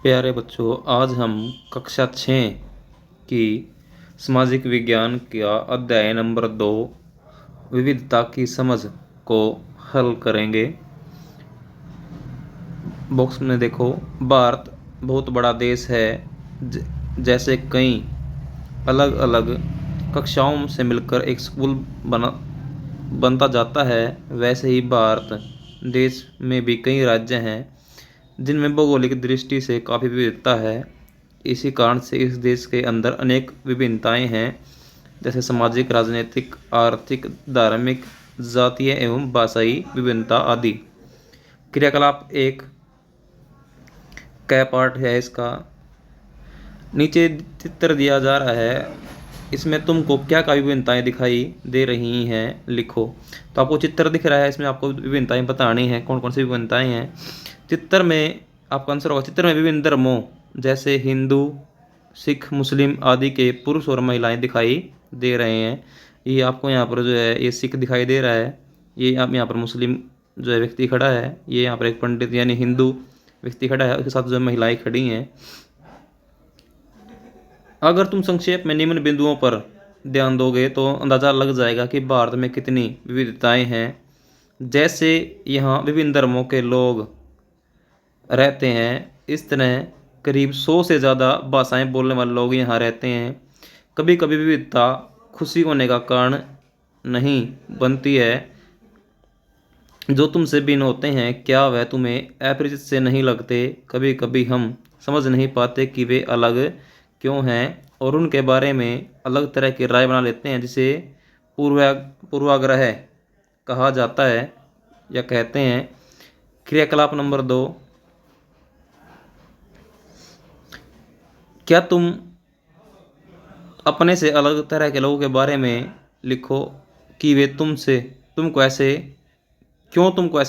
प्यारे बच्चों, आज हम कक्षा 6 की सामाजिक विज्ञान का अध्याय नंबर 2 विविधता की समझ को हल करेंगे। बॉक्स में देखो, भारत बहुत बड़ा देश है। जैसे कई अलग अलग कक्षाओं से मिलकर एक स्कूल बनता जाता है, वैसे ही भारत देश में भी कई राज्य हैं जिनमें भौगोलिक दृष्टि से काफ़ी विविधता है। इसी कारण से इस देश के अंदर अनेक विभिन्नताएं हैं, जैसे सामाजिक, राजनीतिक, आर्थिक, धार्मिक, जातीय एवं भाषाई विभिन्नता आदि। क्रियाकलाप एक क्या पार्ट है इसका। नीचे चित्र दिया जा रहा है, इसमें तुमको क्या क्या विभिन्नताएं दिखाई दे रही हैं, लिखो। तो आपको चित्र दिख रहा है, इसमें आपको विभिन्नताएं बतानी है, कौन कौन सी विभिन्नताएं हैं। चित्र में आपका आंसर होगा, चित्र में विभिन्न धर्मों जैसे हिंदू, सिख, मुस्लिम आदि के पुरुष और महिलाएं दिखाई दे रहे हैं। ये आपको यहाँ पर जो है ये सिख दिखाई दे रहा है, ये आप यहाँ पर मुस्लिम जो है व्यक्ति खड़ा है, ये यहाँ पर एक पंडित यानी हिंदू व्यक्ति खड़ा है, उसके साथ जो है महिलाएं खड़ी हैं। अगर तुम संक्षेप में निम्न बिंदुओं पर ध्यान दोगे तो अंदाज़ा लग जाएगा कि भारत में कितनी विविधताएं हैं। जैसे यहाँ विभिन्न धर्मों के लोग रहते हैं, इस तरह करीब 100 से ज़्यादा भाषाएं बोलने वाले लोग यहाँ रहते हैं। कभी कभी विविधता खुशी होने का कारण नहीं बनती है। जो तुमसे भिन्न होते हैं, क्या वह तुम्हें अपरिचित से नहीं लगते? कभी कभी हम समझ नहीं पाते कि वे अलग क्यों हैं और उनके बारे में अलग तरह की राय बना लेते हैं, जिसे पूर्वाग्रह कहा जाता है या कहते हैं। क्रियाकलाप नंबर 2, क्या तुम अपने से अलग तरह के लोगों के बारे में लिखो कि वे तुमको ऐसे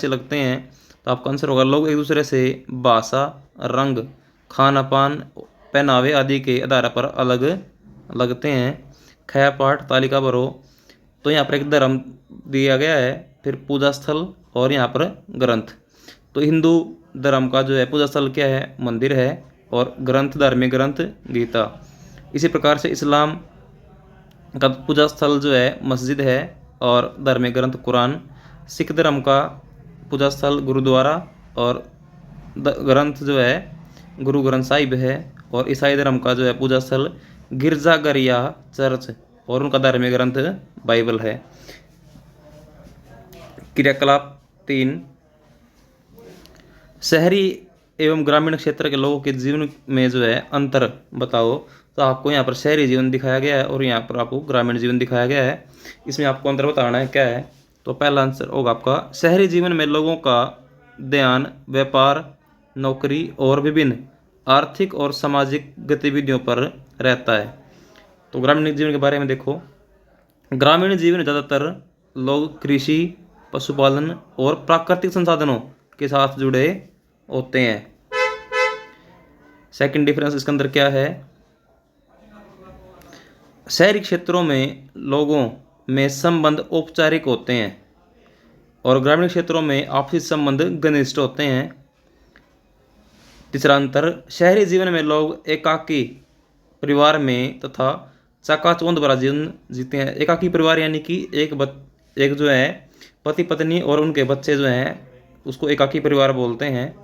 लगते हैं। तो आपका आंसर होगा, लोग एक दूसरे से भाषा, रंग, खाना पान, पहनावे आदि के आधार पर अलग लगते हैं। खया पाठ तालिका भरो। तो यहाँ पर एक धर्म दिया गया है, फिर पूजा स्थल और यहाँ पर ग्रंथ। तो हिंदू धर्म का जो है पूजा स्थल क्या है? मंदिर है, और ग्रंथ, धार्मिक ग्रंथ गीता। इसी प्रकार से इस्लाम का पूजा स्थल जो है मस्जिद है और धार्मिक ग्रंथ कुरान। सिख धर्म का पूजा स्थल गुरुद्वारा और ग्रंथ जो है गुरु ग्रंथ साहिब है। और ईसाई धर्म का जो है पूजा स्थल गिरजाघर या चर्च, और उनका धार्मिक ग्रंथ बाइबल है। क्रियाकलाप 3, शहरी एवं ग्रामीण क्षेत्र के लोगों के जीवन में जो है अंतर बताओ। तो आपको यहाँ पर शहरी जीवन दिखाया गया है और यहाँ पर आपको ग्रामीण जीवन दिखाया गया है। इसमें आपको अंतर बताना है क्या है। तो पहला आंसर होगा आपका, शहरी जीवन में लोगों का ध्यान व्यापार, नौकरी और विभिन्न आर्थिक और सामाजिक गतिविधियों पर रहता है। तो ग्रामीण जीवन के बारे में देखो, ग्रामीण जीवन ज़्यादातर लोग कृषि, पशुपालन और प्राकृतिक संसाधनों के साथ जुड़े होते हैं। सेकंड डिफरेंस इसके अंदर क्या है? शहरी क्षेत्रों में लोगों में संबंध औपचारिक होते हैं और ग्रामीण क्षेत्रों में आपसी संबंध घनिष्ठ होते हैं। तीसरा अंतर, शहरी जीवन में लोग एकाकी परिवार में तथा चकाचौंध भरा जीवन जीते हैं। एकाकी परिवार यानी कि एक जो है पति पत्नी और उनके बच्चे जो हैं उसको एकाकी परिवार बोलते हैं।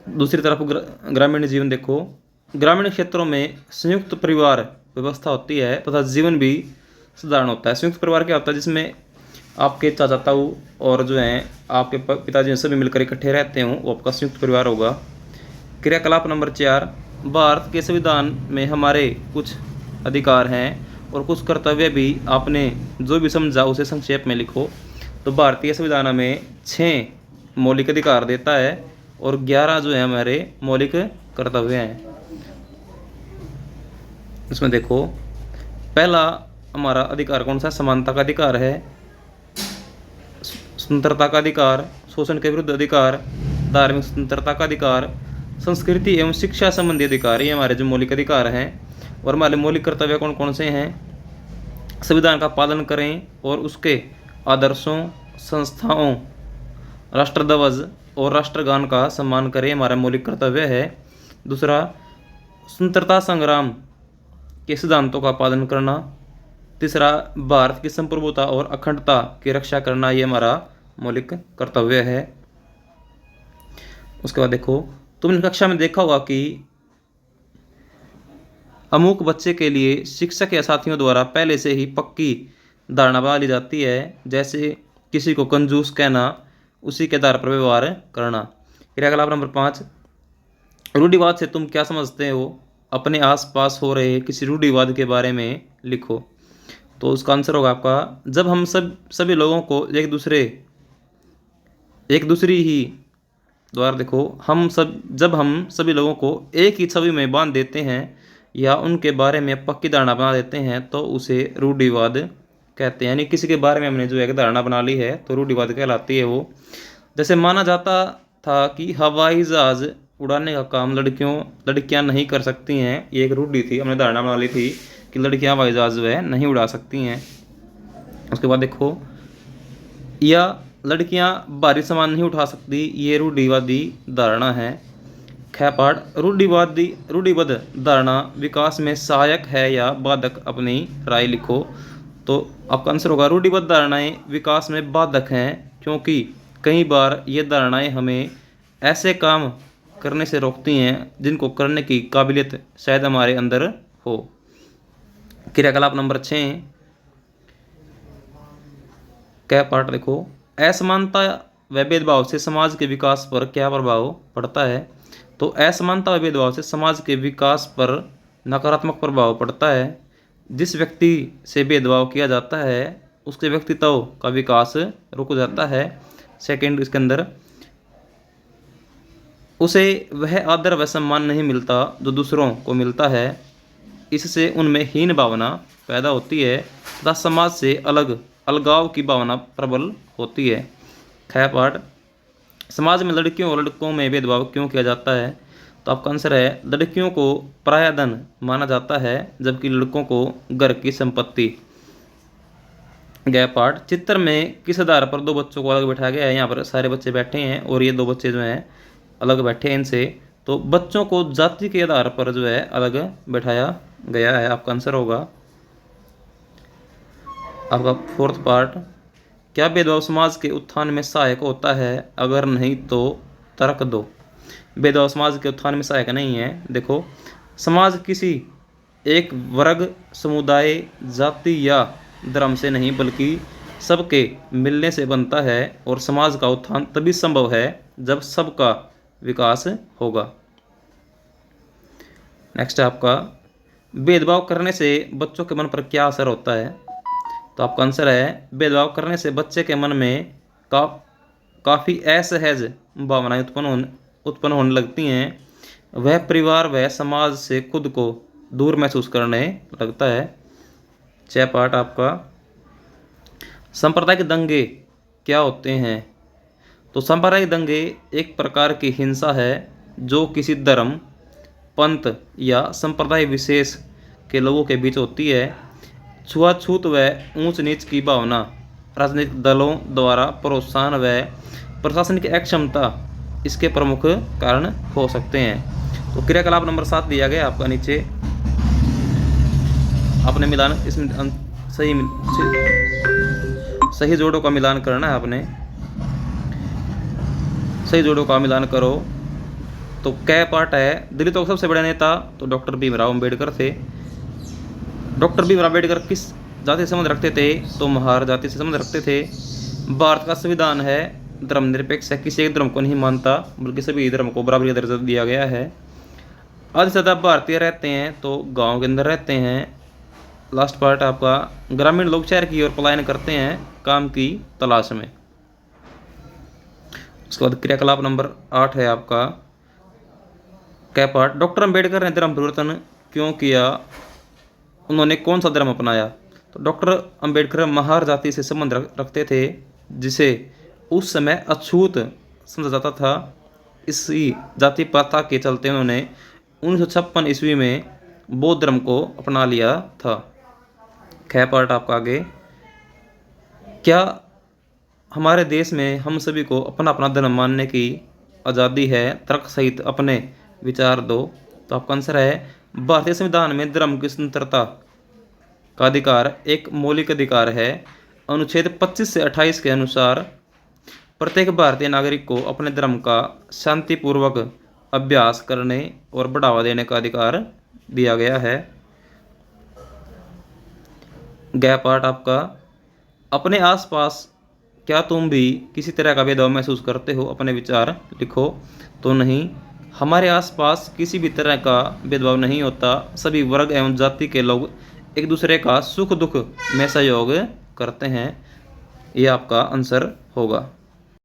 दूसरी तरफ ग्रामीण जीवन देखो, ग्रामीण क्षेत्रों में संयुक्त परिवार व्यवस्था होती है तथा जीवन भी साधारण होता है। संयुक्त परिवार क्या होता है? जिसमें आपके चाचा ताऊ और जो हैं आपके पिताजी सभी मिलकर इकट्ठे रहते हों, वो आपका संयुक्त परिवार होगा। क्रियाकलाप नंबर 4, भारत के संविधान में हमारे कुछ अधिकार हैं और कुछ कर्तव्य भी। आपने जो भी समझा उसे संक्षेप में लिखो। तो भारतीय संविधान हमें 6 मौलिक अधिकार देता है और 11 जो है हमारे मौलिक कर्तव्य हैं। इसमें देखो, पहला हमारा अधिकार कौन सा? समानता का अधिकार है, स्वतंत्रता का अधिकार, शोषण के विरुद्ध अधिकार, धार्मिक स्वतंत्रता का अधिकार, संस्कृति एवं शिक्षा संबंधी अधिकार। ये हमारे जो मौलिक अधिकार हैं। और हमारे मौलिक कर्तव्य कौन कौन से हैं? संविधान का पालन करें और उसके आदर्शों, संस्थाओं, राष्ट्रध्वज और राष्ट्रगान का सम्मान करें, हमारा मौलिक कर्तव्य है। दूसरा, स्वतंत्रता संग्राम के सिद्धांतों का पालन करना। तीसरा, भारत की संप्रभुता और अखंडता की रक्षा करना, ये हमारा मौलिक कर्तव्य है। उसके बाद देखो, तुमने कक्षा में देखा होगा कि अमुक बच्चे के लिए शिक्षक या साथियों द्वारा पहले से ही पक्की धारणा बना ली जाती है, जैसे किसी को कंजूस कहना, उसी के आधार पर व्यवहार करना। क्रियाकलाप नंबर 5, रूढ़िवाद से तुम क्या समझते हो? अपने आसपास हो रहे किसी रूढ़िवाद के बारे में लिखो। तो उसका आंसर होगा आपका, जब हम सभी लोगों को एक दूसरी ही द्वारा देखो, जब हम सभी लोगों को एक ही छवि में बांध देते हैं या उनके बारे में पक्की धारणा बना देते हैं तो उसे रूढ़िवाद कहते हैं। यानी किसी के बारे में हमने जो एक धारणा बना ली है तो रूढ़िवाद कहलाती है वो। जैसे माना जाता था कि हवाई जहाज उड़ाने का काम लड़कियां नहीं कर सकती हैं, ये एक रूढ़ि थी, हमने धारणा बना ली थी कि लड़कियां हवाई जहाज जो है नहीं उड़ा सकती हैं। उसके बाद देखो, या लड़कियां भारी सामान नहीं उठा सकती, ये रूढ़िवादी धारणा है। ख पाठ, रूढ़िबद्ध धारणा विकास में सहायक है या बाधक? अपनी राय लिखो। तो आपका आंसर होगा, रूढ़िबद्ध धारणाएं विकास में बाधक हैं, क्योंकि कई बार ये धारणाएं हमें ऐसे काम करने से रोकती हैं जिनको करने की काबिलियत शायद हमारे अंदर हो। क्रियाकलाप नंबर 6, क पाठ देखो, असमानता व भेदभाव से समाज के विकास पर क्या प्रभाव पड़ता है? तो असमानता व भेदभाव से समाज के विकास पर नकारात्मक प्रभाव पड़ता है। जिस व्यक्ति से भेदभाव किया जाता है उसके व्यक्तित्व का विकास रुक जाता है। सेकंड, इसके अंदर उसे वह आदर व सम्मान नहीं मिलता जो दूसरों को मिलता है। इससे उनमें हीन भावना पैदा होती है तथा समाज से अलगाव की भावना प्रबल होती है। ख पाठ, समाज में लड़कियों और लड़कों में भेदभाव क्यों किया जाता है? तो आपका आंसर है, लड़कियों को परायाधन माना जाता है जबकि लड़कों को घर की संपत्ति। ग पाठ, चित्र में किस आधार पर दो बच्चों को अलग बैठाया गया है? यहाँ पर सारे बच्चे बैठे हैं और ये दो बच्चे जो हैं अलग बैठे हैं इनसे, तो बच्चों को जाति के आधार पर जो है अलग बैठाया गया है। आपका आंसर होगा आपका फोर्थ पार्ट, क्या भेदभाव समाज के उत्थान में सहायक होता है? अगर नहीं तो तर्क दो। भेदभाव समाज के उत्थान में सहायक नहीं है। देखो, समाज किसी एक वर्ग, समुदाय, जाति या धर्म से नहीं बल्कि सबके मिलने से बनता है और समाज का उत्थान तभी संभव है जब सबका विकास होगा। नेक्स्ट है आपका, भेदभाव करने से बच्चों के मन पर क्या असर होता है? तो आपका आंसर है, भेदभाव करने से बच्चे के मन में काफ़ी असहज भावनाएं उत्पन्न होने लगती हैं। वह परिवार व समाज से खुद को दूर महसूस करने लगता है। 6 पार्ट आपका, सांप्रदायिक दंगे क्या होते हैं? तो सांप्रदायिक दंगे एक प्रकार की हिंसा है जो किसी धर्म, पंथ या संप्रदाय विशेष के लोगों के बीच होती है। छुआछूत व ऊंच नीच की भावना, राजनीतिक दलों द्वारा प्रोत्साहन व प्रशासनिक अक्षमता इसके प्रमुख कारण हो सकते हैं। तो क्रियाकलाप नंबर 7 दिया गया आपका नीचे, आपने मिलान इसमें सही जोड़ों का मिलान करना है। आपने सही जोड़ों का मिलान करो। तो कै पार्ट है, दलितों के सबसे बड़े नेता तो डॉक्टर भीमराव अम्बेडकर थे। डॉक्टर भीमराव अम्बेडकर किस जाति से संबंध रखते थे? तो महार जाति से संबंध रखते थे। भारत का संविधान है धर्मनिरपेक्ष है, किसी एक धर्म को नहीं मानता बल्कि सभी धर्म को बराबरी का दर्जा दिया गया है। आधे से ज़्यादा भारतीय रहते हैं तो गांव के अंदर रहते हैं। लास्ट पार्ट आपका, ग्रामीण लोग शहर की ओर पलायन करते हैं काम की तलाश में। उसके बाद क्रियाकलाप नंबर 8 है आपका, कै पार्ट, डॉक्टर अम्बेडकर ने धर्म परिवर्तन क्यों किया? उन्होंने कौन सा धर्म अपनाया? तो डॉक्टर अम्बेडकर महार जाति से संबंध रखते थे जिसे उस समय अछूत समझा जाता था। इसी जाति प्रथा के चलते उन्होंने 1956 ईस्वी में बौद्ध धर्म को अपना लिया था। ख पार्ट आपका आगे, क्या हमारे देश में हम सभी को अपना अपना धर्म मानने की आज़ादी है। तर्क सहित अपने विचार दो। तो आपका आंसर है भारतीय संविधान में धर्म की स्वतंत्रता का अधिकार एक मौलिक अधिकार है। अनुच्छेद 25 से 28 के अनुसार प्रत्येक भारतीय नागरिक को अपने धर्म का शांतिपूर्वक अभ्यास करने और बढ़ावा देने का अधिकार दिया गया है। गया पार्ट आपका, अपने आसपास क्या तुम भी किसी तरह का भेदभाव महसूस करते हो? अपने विचार लिखो। तो नहीं, हमारे आसपास किसी भी तरह का भेदभाव नहीं होता। सभी वर्ग एवं जाति के लोग एक दूसरे का सुख दुख में सहयोग करते हैं। ये आपका आंसर होगा।